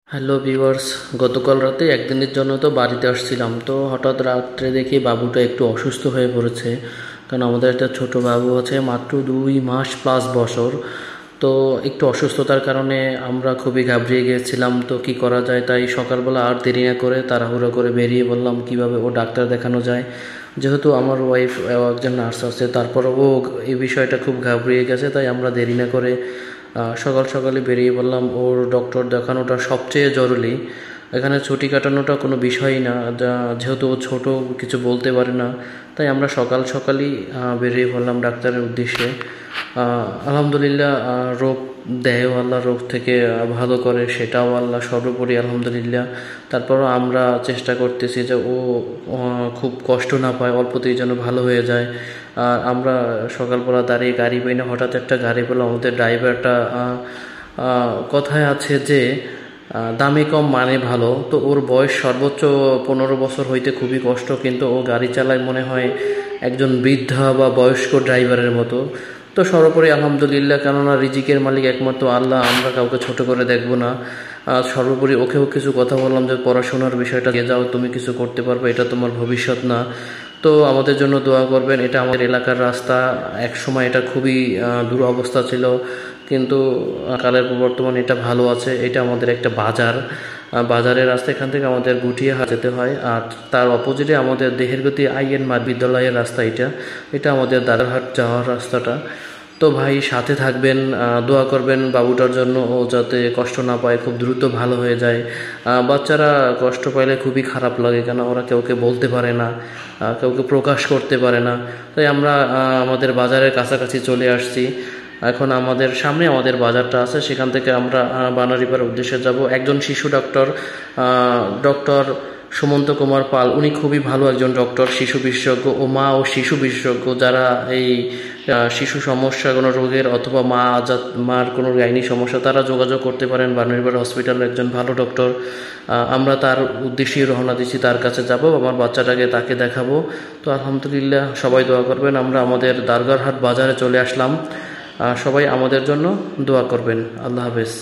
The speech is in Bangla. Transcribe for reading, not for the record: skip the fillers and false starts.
হ্যালো ভিউয়ার্স, গতকাল রাতে একদিনের জন্য তো বাড়িতে আসছিলাম। তো হঠাৎ রাত্রে দেখি বাবুটা একটু অসুস্থ হয়ে পড়েছে। কারণ আমাদের একটা ছোট বাবু আছে, মাত্র 2 মাস প্লাস বছর। তো একটু অসুস্থতার কারণে আমরা খুবই ঘাবড়িয়ে গিয়েছিলাম। তো কি করা যায়, তাই সকালবেলা আর দেরি না করে তাড়াহুড়ো করে বেরিয়ে বললাম কিভাবে ও ডাক্তার দেখানো যায়। যেহেতু আমার ওয়াইফ একজন নার্স আছে, তারপর ও এই বিষয়টা খুব ঘাবড়িয়ে গেছে, তাই আমরা দেরি না করে সকাল সকালে বেরিয়ে পড়লাম। ওর ডক্টর দেখানোটা সবচেয়ে জরুরি। এখানে ছুটি কাটানোটা কোনো বিষয়ই না, যেহেতু ও ছোটো, কিছু বলতে পারে না। তাই আমরা সকাল সকালই বেরিয়ে পড়লাম ডাক্তারের উদ্দেশ্যে। আলহামদুলিল্লাহ, রোগ দেয়ও আল্লাহ, রোগ থেকে ভালো করে সেটাও আল্লাহ, সর্বোপরি আলহামদুলিল্লাহ। তারপরও আমরা চেষ্টা করতেছি যে ও খুব কষ্ট না পায়, অল্পতেই যেন ভালো হয়ে যায়। আর আমরা সকালবেলা দাঁড়িয়ে গাড়ি পাই না, হঠাৎ একটা গাড়ি পেলাম। আমাদের ড্রাইভারটা, কথায় আছে যে দামে কম মানে ভালো। তো ওর বয়স সর্বোচ্চ 15 বছর হইতে খুবই কষ্ট, কিন্তু ও গাড়ি চালায় মনে হয় একজন বৃদ্ধা বা বয়স্ক ড্রাইভারের মতো। তো সর্বোপরি আলহামদুলিল্লাহ, কেননা রিজিকের মালিক একমাত্র আল্লাহ, আমরা কাউকে ছোট করে দেখব না। সর্বোপরি ওকেও কিছু কথা বললাম যে পড়াশোনার বিষয়টা দিয়ে যাও, তুমি কিছু করতে পারবে, এটা তোমার ভবিষ্যৎ না। তো আমাদের জন্য দোয়া করবেন। এটা আমাদের এলাকার রাস্তা, এক সময় এটা খুবই দুরবস্থা ছিল, কিন্তু কালের বর্তমানে এটা ভালো আছে। এটা আমাদের একটা বাজার, বাজারের রাস্তা, এখান থেকে আমাদের গুটিয়াহাট যেতে হয়। আর তার অপোজিটে আমাদের দেহেরগতি আইএন বিদ্যালয়ের রাস্তা। এটা আমাদের দাদারহাট যাওয়ার রাস্তাটা। তো ভাই, সাথে থাকবেন, দোয়া করবেন বাবুটার জন্য, ও যাতে কষ্ট না পায়, খুব দ্রুত ভালো হয়ে যায়। বাচ্চারা কষ্ট পাইলে খুবই খারাপ লাগে, কেন ওরা কাউকে বলতে পারে না, কাউকে প্রকাশ করতে পারে না। তাই আমরা আমাদের বাজারের কাছাকাছি চলে আসছি। এখন আমাদের সামনে আমাদের বাজারটা আছে, সেখান থেকে আমরা বানারীপাড়ার উদ্দেশ্যে যাব। একজন শিশু ডক্টর, ডক্টর সুমন্ত কুমার পাল, উনি খুবই ভালো একজন ডক্টর, শিশু বিশেষজ্ঞ ও মা ও শিশু বিশেষজ্ঞ। যারা এই শিশু সমস্যা, কোনো রোগের অথবা মার কোনো গাইনি সমস্যা, তারা যোগাযোগ করতে পারেন বানারীপাড়া হসপিটালের একজন ভালো ডক্টর। আমরা তার উদ্দেশ্যেই রওনা দিচ্ছি, তার কাছে যাব, আমার বাচ্চাটাকে তাকে দেখাবো। তো আলহামদুলিল্লাহ, সবাই দোয়া করবেন। আমরা আমাদের দারগারহাট বাজারে চলে আসলাম। সবাই আমাদের জন্য দোয়া করবেন। আল্লাহ হাফেজ।